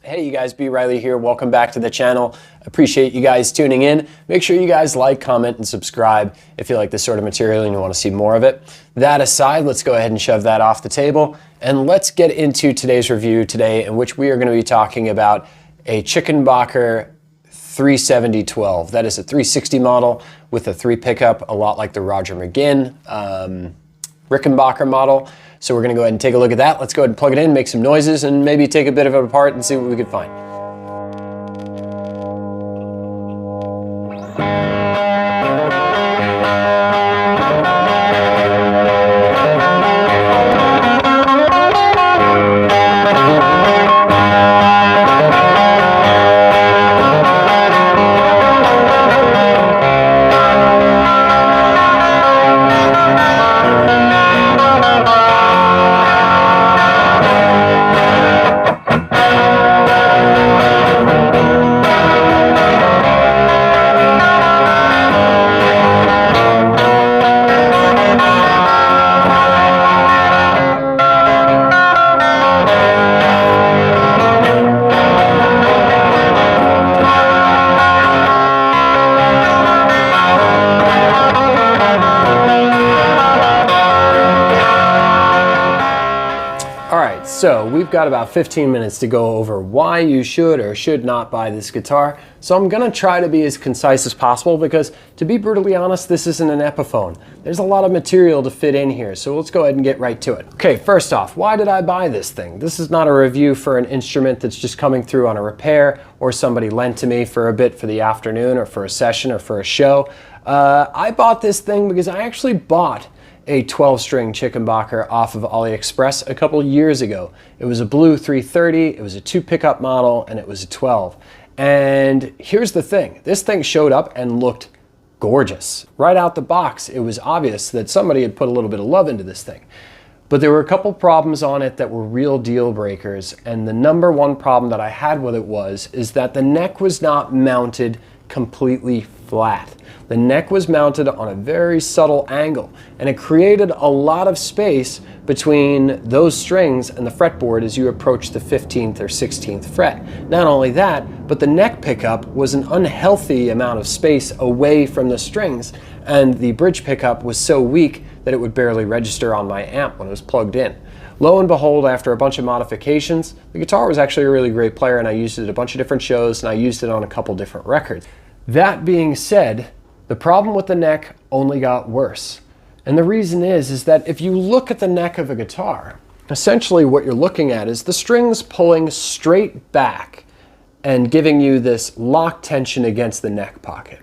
Hey, you guys, B. Riley here. Welcome back to the channel. Appreciate you guys tuning in. Make sure you guys like, comment, and subscribe if you like this sort of material and you want to see more of it. That aside, let's go ahead and shove that off the table and let's get into today's review today, in which we are going to be talking about a Chickenbacker 370-12. That is a 360 model with a 3 pickup, a lot like the Roger McGinn Rickenbacker model. So we're going to go ahead and take a look at that. Let's go ahead and plug it in, make some noises, and maybe take a bit of it apart and see what we could find. So we've got about 15 minutes to go over why you should or should not buy this guitar. So I'm gonna try to be as concise as possible because, to be brutally honest, this isn't an Epiphone. There's a lot of material to fit in here, so let's go ahead and get right to it. Okay, first off, why did I buy this thing? This is not a review for an instrument that's just coming through on a repair or somebody lent to me for a bit for the afternoon or for a session or for a show. I bought this thing because I actually bought a 12-string Chickenbacker off of AliExpress a couple years ago. It was a blue 330, it was a 2 pickup model, and it was a 12. And here's the thing, this thing showed up and looked gorgeous. Right out the box, it was obvious that somebody had put a little bit of love into this thing. But there were a couple problems on it that were real deal breakers, and the number one problem that I had with it is that the neck was not mounted completely flat. The neck was mounted on a very subtle angle, and it created a lot of space between those strings and the fretboard as you approach the 15th or 16th fret. Not only that, but the neck pickup was an unhealthy amount of space away from the strings, and the bridge pickup was so weak that it would barely register on my amp when it was plugged in. Lo and behold, after a bunch of modifications, the guitar was actually a really great player, and I used it at a bunch of different shows, and I used it on a couple different records. That being said, the problem with the neck only got worse. And the reason is that if you look at the neck of a guitar, essentially what you're looking at is the strings pulling straight back and giving you this lock tension against the neck pocket.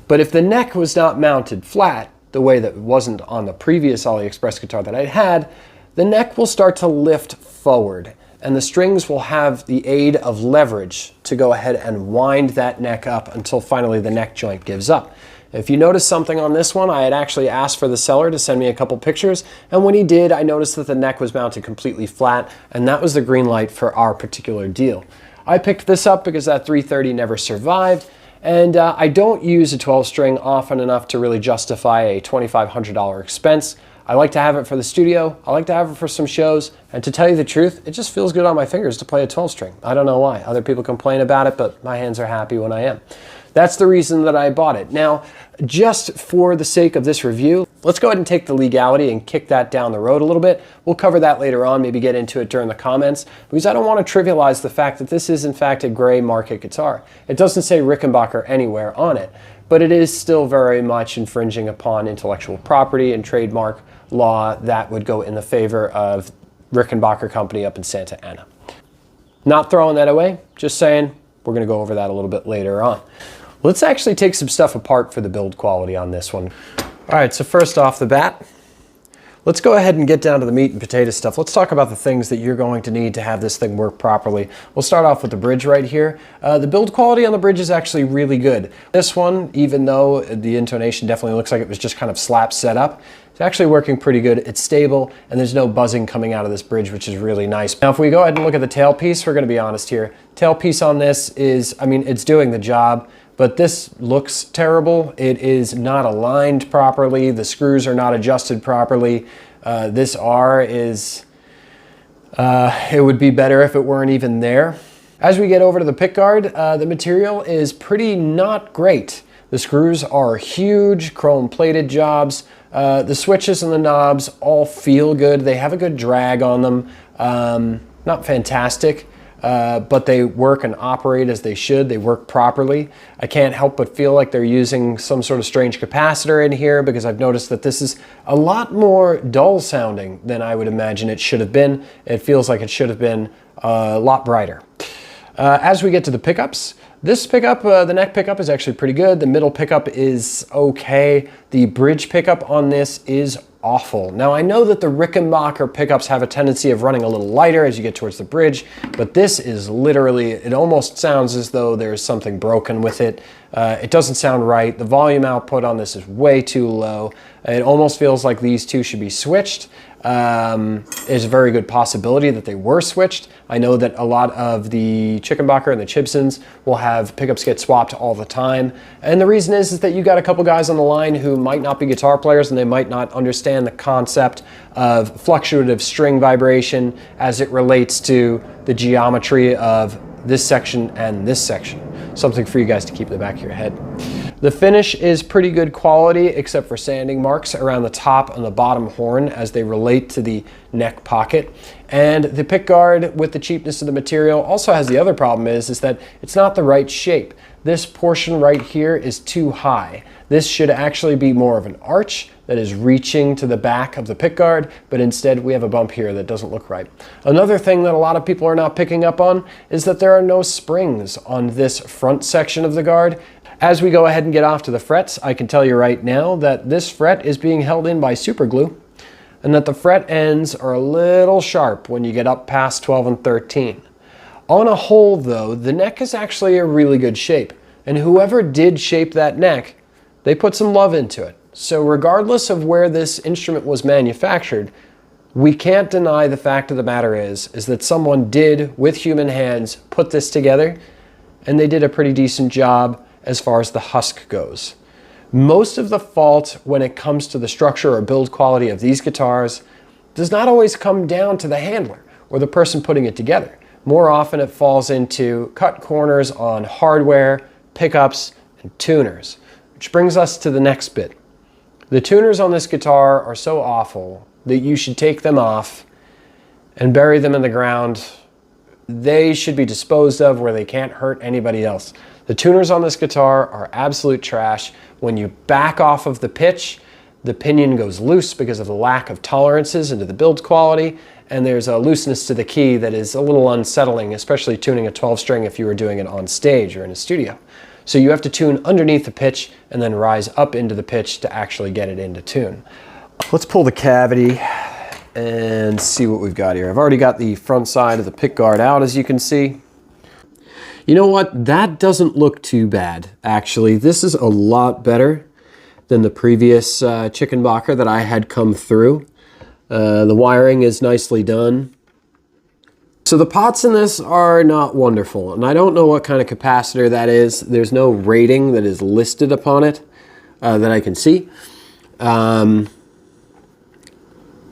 But if the neck was not mounted flat, the way that it wasn't on the previous AliExpress guitar that I had, the neck will start to lift forward, and the strings will have the aid of leverage to go ahead and wind that neck up until finally the neck joint gives up. If you notice something on this one, I had actually asked for the seller to send me a couple pictures, and when he did, I noticed that the neck was mounted completely flat, and that was the green light for our particular deal. I picked this up because that 330 never survived, and I don't use a 12-string often enough to really justify a $2,500 expense. I like to have it for the studio, I like to have it for some shows, and to tell you the truth, it just feels good on my fingers to play a 12-string. I don't know why. Other people complain about it, but my hands are happy when I am. That's the reason that I bought it. Now, just for the sake of this review, let's go ahead and take the legality and kick that down the road a little bit. We'll cover that later on, maybe get into it during the comments, because I don't want to trivialize the fact that this is in fact a gray market guitar. It doesn't say Rickenbacker anywhere on it, but it is still very much infringing upon intellectual property and trademark law that would go in the favor of Rickenbacker Company up in Santa Ana. Not throwing that away, just saying we're going to go over that a little bit later on. Let's actually take some stuff apart for the build quality on this one. All right, so first off the bat, let's go ahead and get down to the meat and potato stuff. Let's talk about the things that you're going to need to have this thing work properly. We'll start off with the bridge right here. The build quality on the bridge is actually really good. This one, even though the intonation definitely looks like it was just kind of slap set up, it's actually working pretty good. It's stable, and there's no buzzing coming out of this bridge, which is really nice. Now, if we go ahead and look at the tailpiece, we're gonna be honest here. Tailpiece on this is, I mean, it's doing the job, but this looks terrible. It is not aligned properly. The screws are not adjusted properly. This R is, it would be better if it weren't even there. As we get over to the pickguard, the material is pretty not great. The screws are huge, chrome-plated jobs. The switches and the knobs all feel good. They have a good drag on them. Not fantastic, but they work and operate as they should. They work properly. I can't help but feel like they're using some sort of strange capacitor in here, because I've noticed that this is a lot more dull sounding than I would imagine it should have been. It feels like it should have been a lot brighter. As we get to the pickups, this pickup, the neck pickup is actually pretty good. The middle pickup is okay. The bridge pickup on this is awful. Now, I know that the Chickenbacker pickups have a tendency of running a little lighter as you get towards the bridge, but this is literally, it almost sounds as though there's something broken with it. It doesn't sound right. The volume output on this is way too low. It almost feels like these two should be switched. There's a very good possibility that they were switched. I know that a lot of the Chickenbacker and the Chibsons will have pickups get swapped all the time. And the reason is that you got a couple guys on the line who might not be guitar players, and they might not understand the concept of fluctuative string vibration as it relates to the geometry of this section and this section. Something for you guys to keep in the back of your head. The finish is pretty good quality, except for sanding marks around the top and the bottom horn as they relate to the neck pocket. And the pickguard, with the cheapness of the material, also has the other problem is that it's not the right shape. This portion right here is too high. This should actually be more of an arch that is reaching to the back of the pickguard, but instead we have a bump here that doesn't look right. Another thing that a lot of people are not picking up on is that there are no springs on this front section of the guard. As we go ahead and get off to the frets, I can tell you right now that this fret is being held in by super glue, and that the fret ends are a little sharp when you get up past 12 and 13. On a whole though, the neck is actually a really good shape, and whoever did shape that neck, they put some love into it. So regardless of where this instrument was manufactured, we can't deny the fact of the matter is that someone did, with human hands, put this together, and they did a pretty decent job as far as the husk goes. Most of the fault when it comes to the structure or build quality of these guitars does not always come down to the handler or the person putting it together. More often it falls into cut corners on hardware, pickups, and tuners. Which brings us to the next bit. The tuners on this guitar are so awful that you should take them off and bury them in the ground. They should be disposed of where they can't hurt anybody else. The tuners on this guitar are absolute trash. When you back off of the pitch, the pinion goes loose because of the lack of tolerances into the build quality, and there's a looseness to the key that is a little unsettling, especially tuning a 12 string if you were doing it on stage or in a studio. So you have to tune underneath the pitch and then rise up into the pitch to actually get it into tune. Let's pull the cavity and see what we've got here. I've already got the front side of the pickguard out, as you can see. You know what? That doesn't look too bad, actually. This is a lot better than the previous Chickenbacker that I had come through. The wiring is nicely done. So the pots in this are not wonderful, and I don't know what kind of capacitor that is. There's no rating that is listed upon it that I can see. But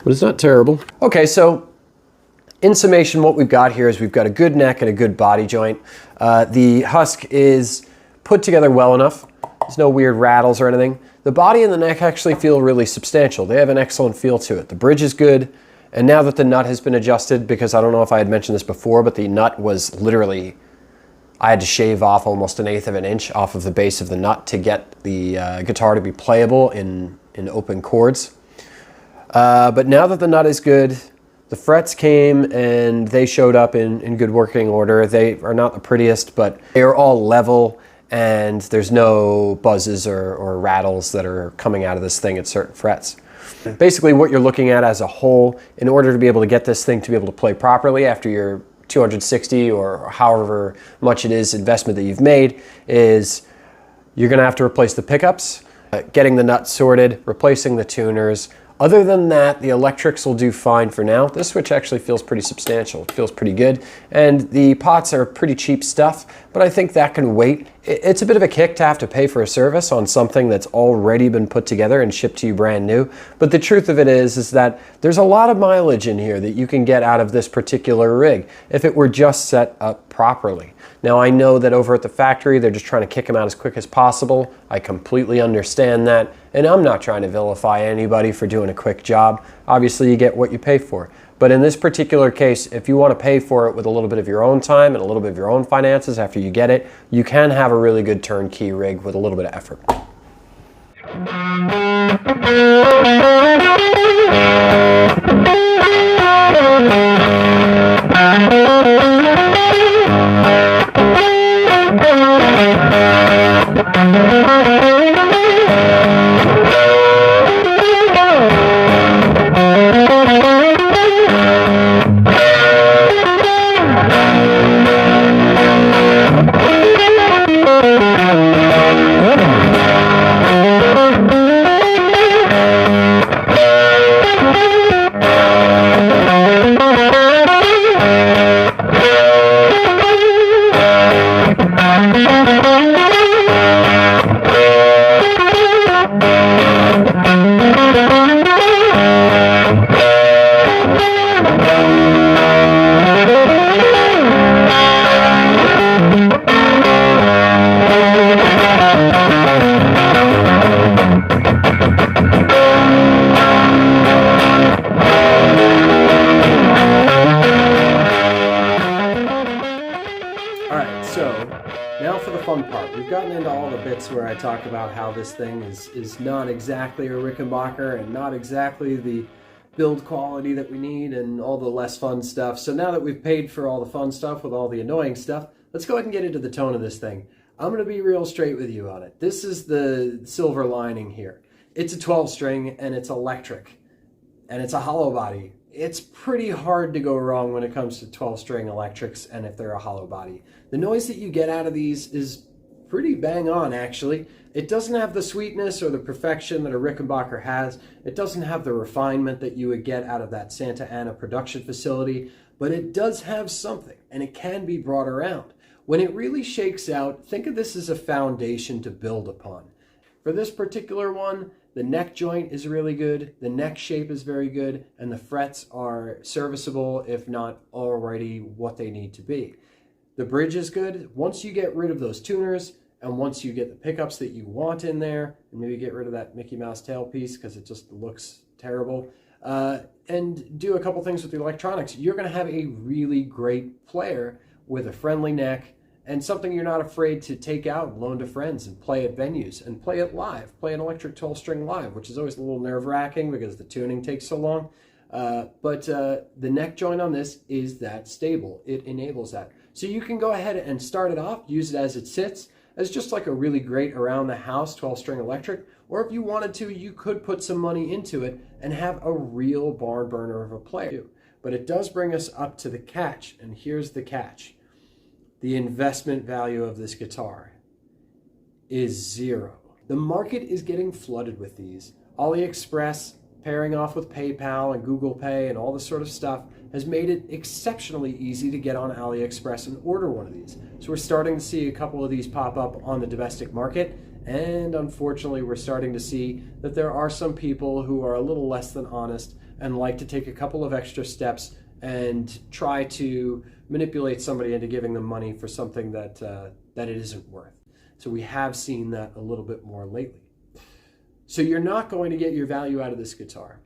it's not terrible. Okay, so in summation, what we've got here is we've got a good neck and a good body joint. The husk is put together well enough. There's no weird rattles or anything. The body and the neck actually feel really substantial. They have an excellent feel to it. The bridge is good. And now that the nut has been adjusted, because I don't know if I had mentioned this before, but the nut was literally, I had to shave off almost 1/8 of an inch off of the base of the nut to get the guitar to be playable in open chords. But now that the nut is good, the frets came and they showed up in good working order. They are not the prettiest, but they are all level, and there's no buzzes or rattles that are coming out of this thing at certain frets. Basically what you're looking at as a whole, in order to be able to get this thing to be able to play properly after your 260 or however much it is investment that you've made, is you're going to have to replace the pickups, getting the nut sorted, replacing the tuners. Other than that, the electrics will do fine for now. This switch actually feels pretty substantial. It feels pretty good. And the pots are pretty cheap stuff, but I think that can wait It's a bit of a kick to have to pay for a service on something that's already been put together and shipped to you brand new. But the truth of it is that there's a lot of mileage in here that you can get out of this particular rig if it were just set up properly. Now, I know that over at the factory, they're just trying to kick them out as quick as possible. I completely understand that, and I'm not trying to vilify anybody for doing a quick job. Obviously, you get what you pay for. But in this particular case, if you want to pay for it with a little bit of your own time and a little bit of your own finances after you get it, you can have a really good turnkey rig with a little bit of effort. Now for the fun part. We've gotten into all the bits where I talk about how this thing is not exactly a Chickenbacker and not exactly the build quality that we need and all the less fun stuff. So now that we've paid for all the fun stuff with all the annoying stuff, let's go ahead and get into the tone of this thing. I'm going to be real straight with you on it. This is the silver lining here. It's a 12 string and it's electric and it's a hollow body. It's pretty hard to go wrong when it comes to 12 string electrics and if they're a hollow body. The noise that you get out of these is pretty bang on, actually. It doesn't have the sweetness or the perfection that a Chickenbacker has. It doesn't have the refinement that you would get out of that Santa Ana production facility, but it does have something, and it can be brought around. When it really shakes out, think of this as a foundation to build upon. For this particular one, the neck joint is really good, the neck shape is very good, and the frets are serviceable, if not already what they need to be. The bridge is good. Once you get rid of those tuners, and once you get the pickups that you want in there, and maybe get rid of that Mickey Mouse tailpiece because it just looks terrible, and do a couple things with the electronics, you're going to have a really great player with a friendly neck and something you're not afraid to take out and loan to friends and play at venues and play it live, play an electric 12 string live, which is always a little nerve-wracking because the tuning takes so long. But the neck joint on this is that stable. It enables that. So you can go ahead and start it off, use it as it sits, as just like a really great around the house 12 string electric, or if you wanted to, you could put some money into it and have a real barn burner of a player. But it does bring us up to the catch, and here's the catch. The investment value of this guitar is zero. The market is getting flooded with these. AliExpress, pairing off with PayPal and Google Pay and all this sort of stuff, has made it exceptionally easy to get on AliExpress and order one of these. So we're starting to see a couple of these pop up on the domestic market, and unfortunately we're starting to see that there are some people who are a little less than honest and like to take a couple of extra steps and try to manipulate somebody into giving them money for something that it isn't worth. So we have seen that a little bit more lately. So you're not going to get your value out of this guitar.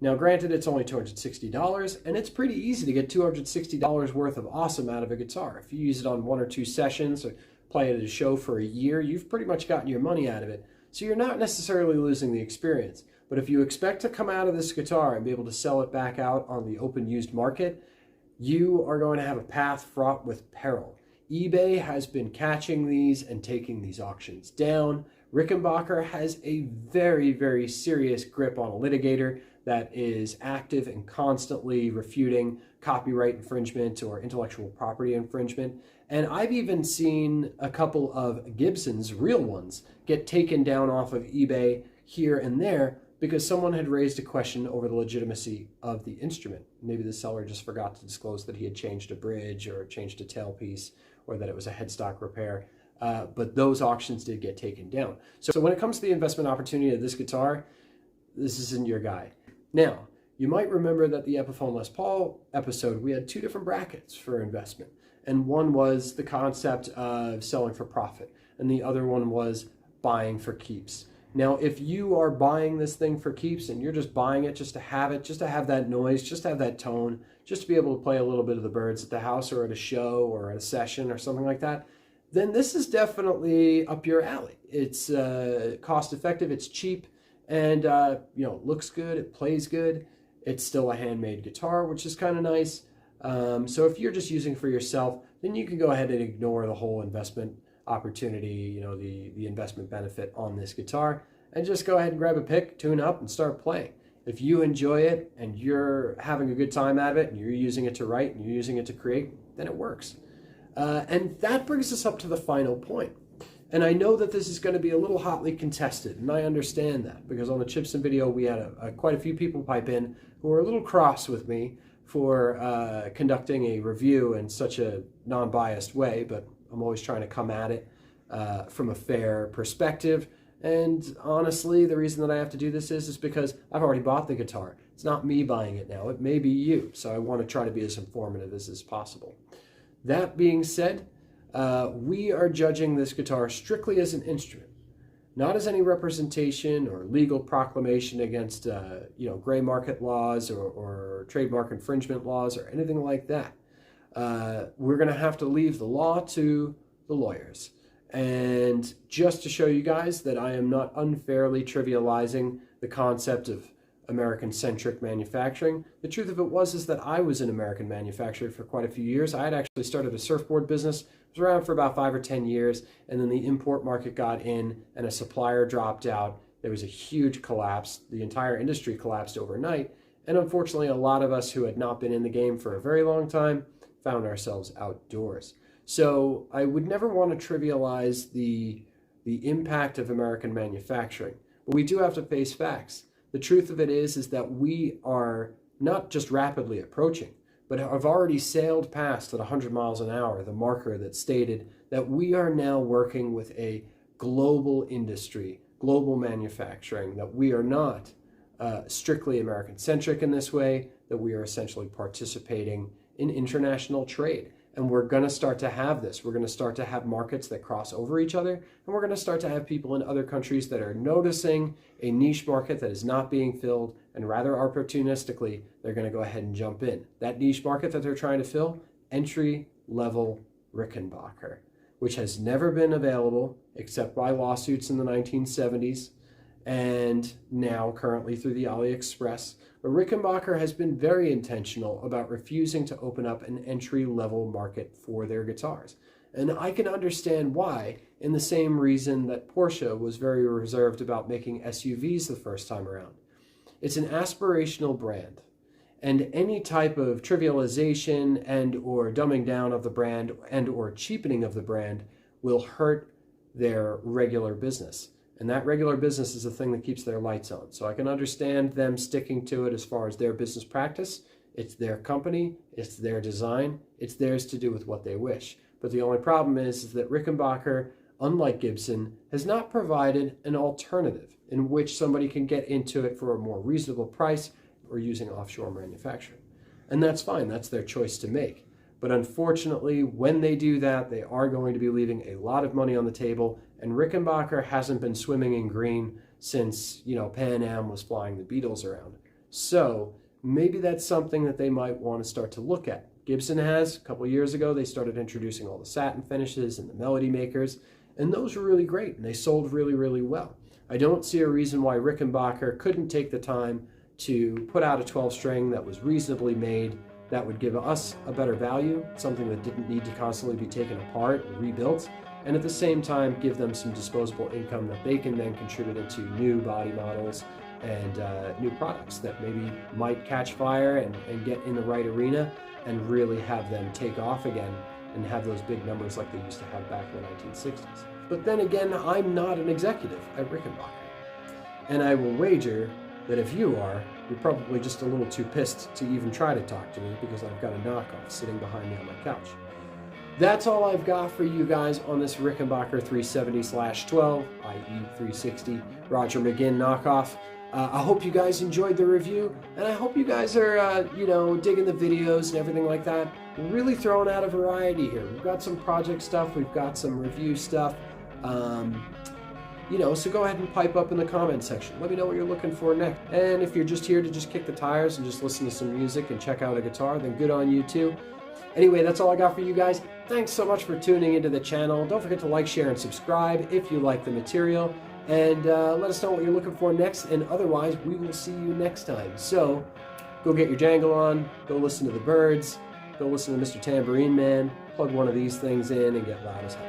Now, granted, it's only $260, and it's pretty easy to get $260 worth of awesome out of a guitar. If you use it on 1 or 2 sessions or play it at a show for a year, you've pretty much gotten your money out of it. So you're not necessarily losing the experience. But if you expect to come out of this guitar and be able to sell it back out on the open used market, you are going to have a path fraught with peril. eBay has been catching these and taking these auctions down. Chickenbacker has a very, very serious grip on a litigator that is active and constantly refuting copyright infringement or intellectual property infringement. And I've even seen a couple of Gibsons, real ones, get taken down off of eBay here and there because someone had raised a question over the legitimacy of the instrument. Maybe the seller just forgot to disclose that he had changed a bridge or changed a tailpiece or that it was a headstock repair. but those auctions did get taken down. So when it comes to the investment opportunity of this guitar, this isn't your guy. Now, you might remember that the Epiphone Les Paul episode, we had two different brackets for investment. And one was the concept of selling for profit, and the other one was buying for keeps. Now, if you are buying this thing for keeps and you're just buying it just to have that noise, just to have that tone, just to be able to play a little bit of the Byrds at the house or at a show or at a session or something like that, then this is definitely up your alley. It's cost effective, it's cheap, and it looks good, it plays good. It's still a handmade guitar, which is kind of nice. So if you're just using it for yourself, then you can go ahead and ignore the whole investment opportunity, the investment benefit on this guitar, and just go ahead and grab a pick, tune up, and start playing. If you enjoy it and you're having a good time out of it and you're using it to write and you're using it to create, then it works. And that brings us up to the final point. And I know that this is going to be a little hotly contested, and I understand that, because on the Chipson video we had quite a few people pipe in who were a little cross with me for conducting a review in such a non-biased way, but I'm always trying to come at it from a fair perspective. And honestly, the reason that I have to do this is because I've already bought the guitar. It's not me buying it now, it may be you, so I want to try to be as informative as possible. That being said, we are judging this guitar strictly as an instrument, not as any representation or legal proclamation against gray market laws or trademark infringement laws or anything like that. We're going to have to leave the law to the lawyers. And just to show you guys that I am not unfairly trivializing the concept of American-centric manufacturing, the truth of it is that I was an American manufacturer for quite a few years. I had actually started a surfboard business. It was around for about 5 or 10 years, and then the import market got in and a supplier dropped out. There was a huge collapse. The entire industry collapsed overnight, and unfortunately a lot of us who had not been in the game for a very long time found ourselves outdoors. So I would never want to trivialize the impact of American manufacturing, but we do have to face facts. The truth of it is that we are not just rapidly approaching, but have already sailed past at 100 miles an hour, the marker that stated that we are now working with a global industry, global manufacturing, that we are not strictly American-centric in this way, that we are essentially participating in international trade. And we're going to start to have this. We're going to start to have markets that cross over each other, and we're going to start to have people in other countries that are noticing a niche market that is not being filled, and rather opportunistically, they're going to go ahead and jump in. That niche market that they're trying to fill, entry-level Chickenbacker, which has never been available except by lawsuits in the 1970s, and now currently through the AliExpress. But Chickenbacker has been very intentional about refusing to open up an entry-level market for their guitars. And I can understand why, in the same reason that Porsche was very reserved about making SUVs the first time around. It's an aspirational brand, and any type of trivialization and or dumbing down of the brand and or cheapening of the brand will hurt their regular business. And that regular business is the thing that keeps their lights on. So I can understand them sticking to it as far as their business practice. It's their company, it's their design, it's theirs to do with what they wish. But the only problem is that Chickenbacker, unlike Gibson, has not provided an alternative in which somebody can get into it for a more reasonable price or using offshore manufacturing. And that's fine, that's their choice to make. But unfortunately, when they do that, they are going to be leaving a lot of money on the table, and Chickenbacker hasn't been swimming in green since, Pan Am was flying the Beatles around. So maybe that's something that they might want to start to look at. Gibson has. A couple years ago, they started introducing all the satin finishes and the melody makers, and those were really great, and they sold really, really well. I don't see a reason why Chickenbacker couldn't take the time to put out a 12-string that was reasonably made, that would give us a better value, something that didn't need to constantly be taken apart and rebuilt, and at the same time give them some disposable income that they can then contribute into new body models and new products that maybe might catch fire and get in the right arena and really have them take off again and have those big numbers like they used to have back in the 1960s. But then again, I'm not an executive at Chickenbacker, and I will wager that if you are, you're probably just a little too pissed to even try to talk to me because I've got a knockoff sitting behind me on my couch. That's all I've got for you guys on this Rickenbacker 370/12, i.e. 360 Roger McGinn knockoff. I hope you guys enjoyed the review, and I hope you guys are, digging the videos and everything like that. We're really throwing out a variety here. We've got some project stuff, we've got some review stuff. So go ahead and pipe up in the comment section. Let me know what you're looking for next. And if you're just here to just kick the tires and just listen to some music and check out a guitar, then good on you too. Anyway, that's all I got for you guys. Thanks so much for tuning into the channel. Don't forget to like, share, and subscribe if you like the material. And let us know what you're looking for next. And otherwise, we will see you next time. So go get your jangle on. Go listen to the birds. Go listen to Mr. Tambourine Man. Plug one of these things in and get loud as hell.